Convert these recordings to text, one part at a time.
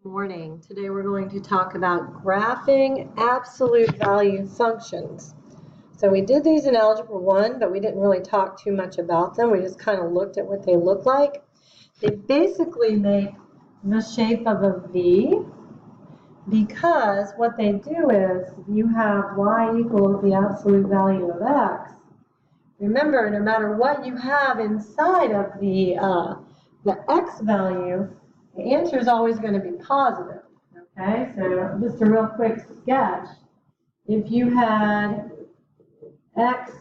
Morning. Today we're going to talk about graphing absolute value functions. So we did these in Algebra 1, but we didn't really talk too much about them. We just kind of looked at what they look like. They basically make the shape of a V because what they do is you have y equals the absolute value of x. Remember, no matter what you have inside of the x value, the answer is always going to be positive. Okay, so just a real quick sketch. If you had x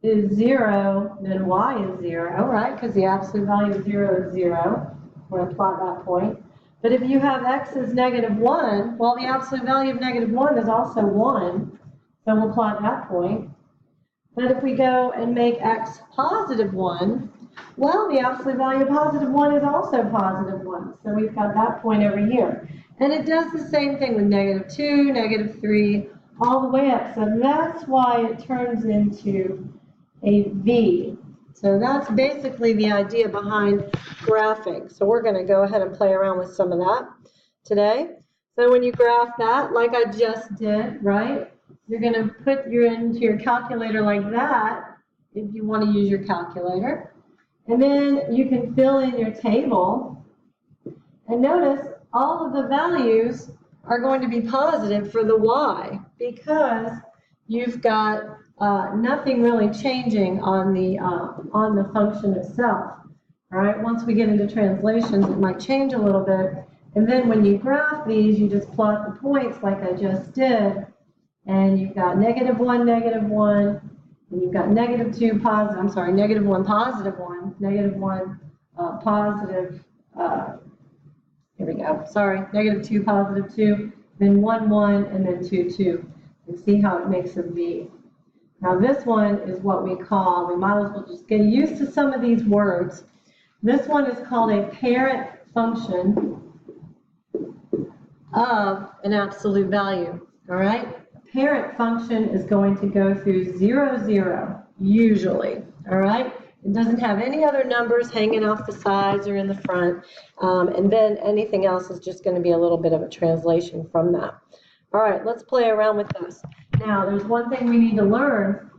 is 0, then y is 0, right? Because the absolute value of 0 is 0. We're going to plot that point. But if you have x is -1, well, the absolute value of -1 is also 1. So we'll plot that point. But if we go and make x +1, well, the absolute value of +1 is also +1. So we've got that point over here. And it does the same thing with -2, -3, all the way up. So that's why it turns into a V. So that's basically the idea behind graphing. So we're going to go ahead and play around with some of that today. So when you graph that, like I just did, right? You're going to put into your calculator like that, if you want to use your calculator. And then you can fill in your table. And notice all of the values are going to be positive for the y because you've got nothing really changing on the function itself. All right, once we get into translations, it might change a little bit. And then when you graph these, you just plot the points like I just did. And you've got -1, -1, and you've got -2 positive, I'm sorry, -1 +1, -1 positive, here we go, sorry, -2 +2, then 1, 1, and then 2, 2. And see how it makes a V. Now this one is what we call, we might as well just get used to some of these words. This one is called a parent function of an absolute value, all right? Parent function is going to go through 0, 0, usually, all right? It doesn't have any other numbers hanging off the sides or in the front, and then anything else is just going to be a little bit of a translation from that. All right, let's play around with this. Now, there's one thing we need to learn.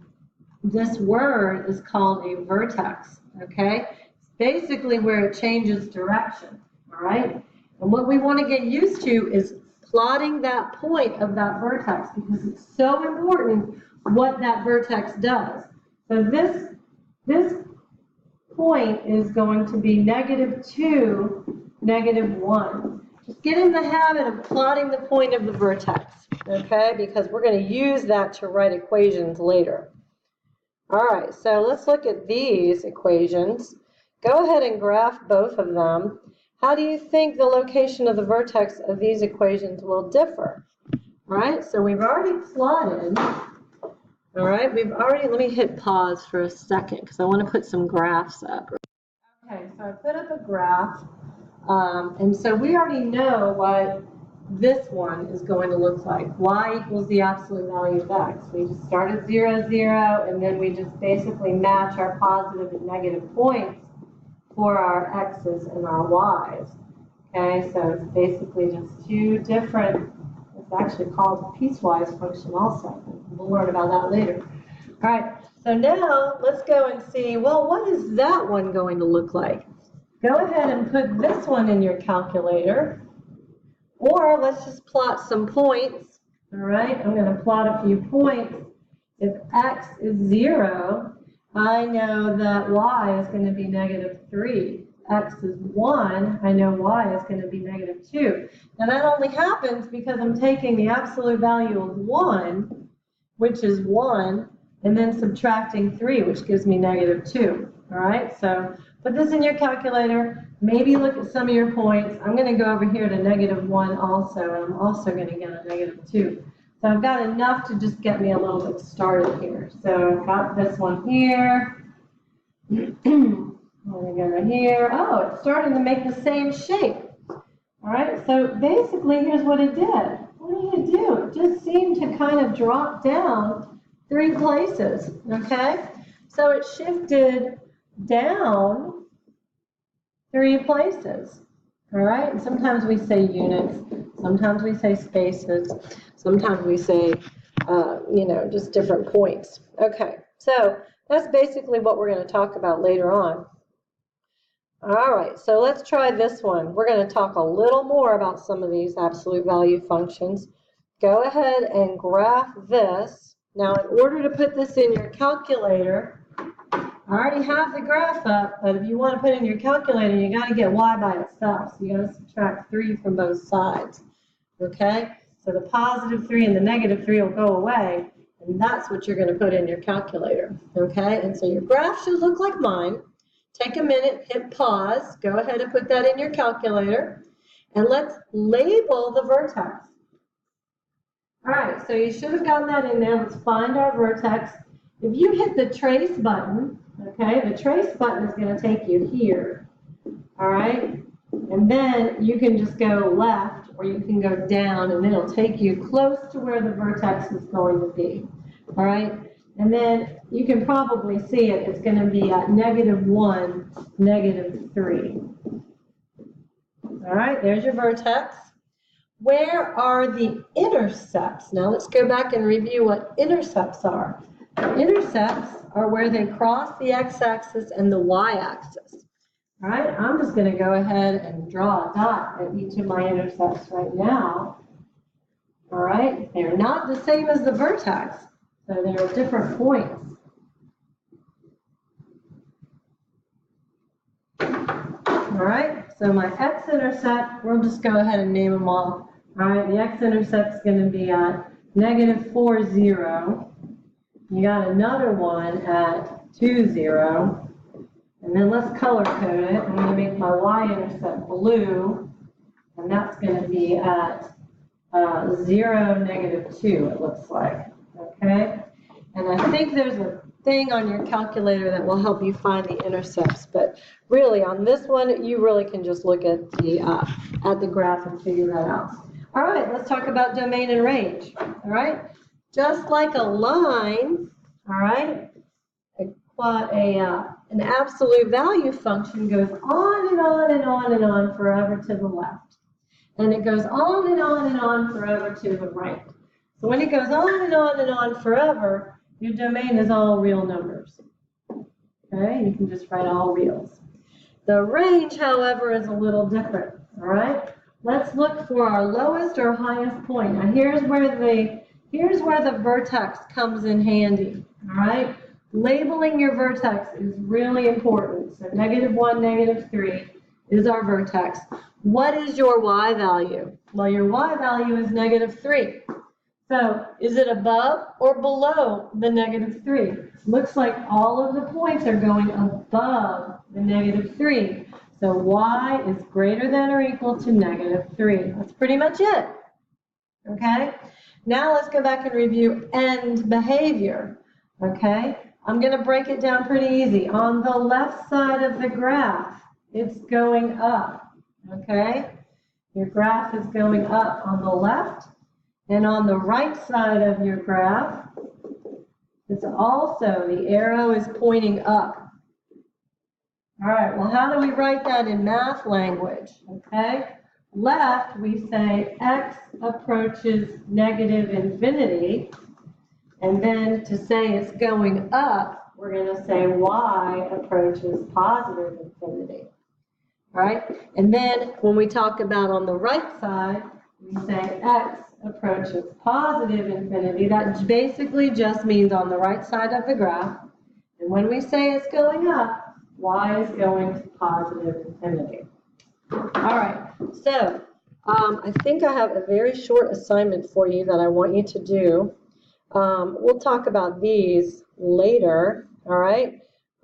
This word is called a vertex, okay? It's basically where it changes direction, all right? And what we want to get used to is plotting that point of that vertex because it's so important what that vertex does. So this point is going to be -2, -1. Just get in the habit of plotting the point of the vertex, okay? Because we're going to use that to write equations later. All right, so let's look at these equations. Go ahead and graph both of them. How do you think the location of the vertex of these equations will differ? All right, so we've already plotted. All right, let me hit pause for a second because I want to put some graphs up. Okay, so I put up a graph, and so we already know what this one is going to look like. Y equals the absolute value of x. We just start at 0, 0, and then we just basically match our positive and negative points for our x's and our y's. Okay, so it's basically just two different, it's actually called a piecewise function also. We'll learn about that later. All right, so now let's go and see, well, what is that one going to look like? Go ahead and put this one in your calculator, or let's just plot some points. All right, I'm going to plot a few points. If x is 0, I know that y is going to be -3. X is 1, I know y is going to be -2. Now that only happens because I'm taking the absolute value of 1, which is 1, and then subtracting 3, which gives me -2. All right, so put this in your calculator. Maybe look at some of your points. I'm going to go over here to -1 also, and I'm also going to get a -2. So I've got enough to just get me a little bit started here. So I've got this one here. I'm going to go right here. Oh, it's starting to make the same shape. All right, so basically here's what it did. What did it do? It just seemed to kind of drop down 3 places, okay? So it shifted down 3 places. All right, sometimes we say units, sometimes we say spaces, sometimes we say, just different points. Okay, so that's basically what we're going to talk about later on. All right, so let's try this one. We're going to talk a little more about some of these absolute value functions. Go ahead and graph this. Now, in order to put this in your calculator, I already have the graph up, but if you want to put it in your calculator, you got to get y by itself. So you got to subtract 3 from both sides. Okay? So the positive 3 and the negative 3 will go away, and that's what you're going to put in your calculator. Okay? And so your graph should look like mine. Take a minute, hit pause, go ahead and put that in your calculator, and let's label the vertex. All right, so you should have gotten that in there. Let's find our vertex. If you hit the trace button, okay, the trace button is going to take you here, all right? And then you can just go left or you can go down, and it'll take you close to where the vertex is going to be, all right? And then you can probably see it. It's going to be at -1, -3. All right, there's your vertex. Where are the intercepts? Now let's go back and review what intercepts are. Intercepts are where they cross the x-axis and the y-axis. All right, I'm just going to go ahead and draw a dot at each of my intercepts right now. All right, they're not the same as the vertex, so they're different points. All right, so my x-intercept, we'll just go ahead and name them all. All right, the x-intercept is going to be at -4, 0. You got another one at 2, 0. And then let's color code it. I'm going to make my y-intercept blue, and that's going to be at 0, -2, it looks like. Okay? And I think there's a thing on your calculator that will help you find the intercepts, but really on this one, you really can just look at the graph and figure that out. All right, let's talk about domain and range. All right, just like a line, all right, an absolute value function goes on and on and on and on forever to the left. And it goes on and on and on forever to the right. So when it goes on and on and on forever, your domain is all real numbers. Okay, you can just write all reals. The range, however, is a little different. All right, let's look for our lowest or highest point. Now here's where the vertex comes in handy. All right, labeling your vertex is really important. So -1, -3 is our vertex. What is your y value? Well, your y value is -3. So is it above or below the -3? Looks like all of the points are going above the -3. So y is greater than or equal to -3. That's pretty much it. Okay? Now let's go back and review end behavior. Okay? I'm going to break it down pretty easy. On the left side of the graph, it's going up. Okay? Your graph is going up on the left. And on the right side of your graph, it's also, the arrow is pointing up. All right, well, how do we write that in math language? Okay, left, we say x approaches -infinity. And then to say it's going up, we're going to say y approaches +infinity. All right, and then when we talk about on the right side, we say x approaches +infinity. That basically just means on the right side of the graph. And when we say it's going up, y is going to +infinity. All right, so I think I have a very short assignment for you that I want you to do. We'll talk about these later, all right?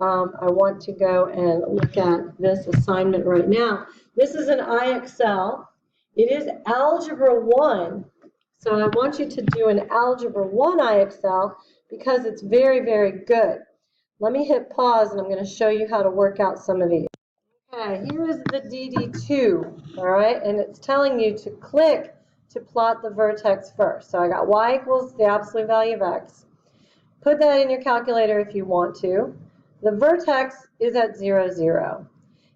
I want to go and look at this assignment right now. This is an IXL. It is Algebra 1. So I want you to do an Algebra 1 IXL because it's very, very good. Let me hit pause and I'm going to show you how to work out some of these. Okay, here is the DD2, all right, and it's telling you to click to plot the vertex first. So I got y equals the absolute value of x. Put that in your calculator if you want to. The vertex is at 0, 0.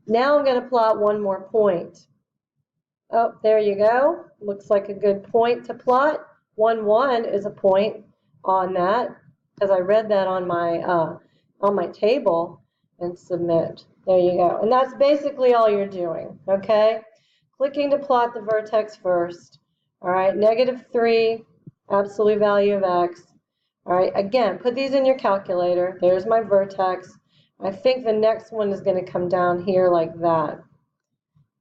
Now I'm going to plot one more point. Oh, there you go. Looks like a good point to plot. 1, 1 is a point on that because I read that on my table, and submit. There you go. And that's basically all you're doing, okay? Clicking to plot the vertex first. All right, -3, absolute value of x. All right, again, put these in your calculator. There's my vertex. I think the next one is going to come down here like that.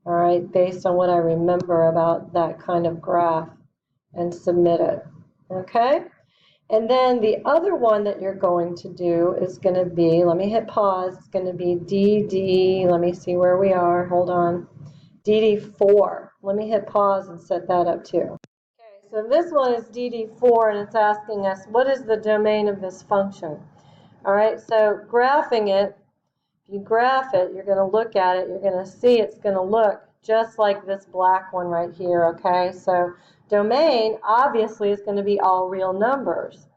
All right, based on what I remember about that kind of graph, and submit it. Okay? And then the other one that you're going to do is going to be, let me hit pause, it's going to be DD, let me see where we are, hold on, DD4. Let me hit pause and set that up too. Okay, so this one is DD4, and it's asking us, what is the domain of this function? All right, so graphing it, if you graph it, you're going to look at it, you're going to see it's going to look just like this black one right here, okay? So domain, obviously, is going to be all real numbers.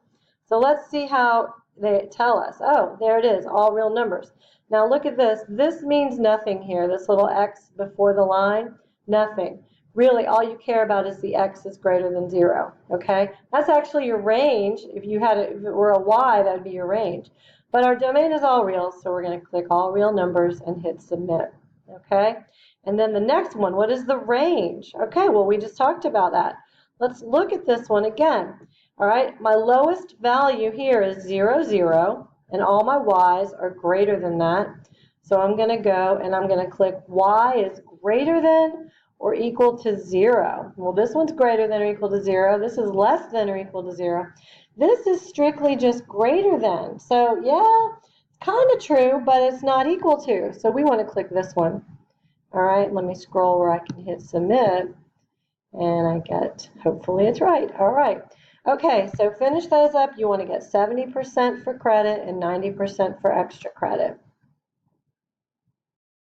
So let's see how they tell us. Oh, there it is, all real numbers. Now look at this. This means nothing here, this little x before the line, nothing. Really, all you care about is the x is greater than 0, okay? That's actually your range. If it were a y, that would be your range. But our domain is all real, so we're going to click all real numbers and hit submit, okay? And then the next one, what is the range? Okay, well, we just talked about that. Let's look at this one again. All right, my lowest value here is 0, 0, and all my y's are greater than that. So I'm going to go and I'm going to click y is greater than or equal to 0. Well, this one's greater than or equal to 0. This is less than or equal to 0. This is strictly just greater than. So yeah, kind of true, but it's not equal to. So we want to click this one. All right, let me scroll where I can hit submit, and I get, hopefully it's right. All right. Okay, so finish those up. You want to get 70% for credit and 90% for extra credit.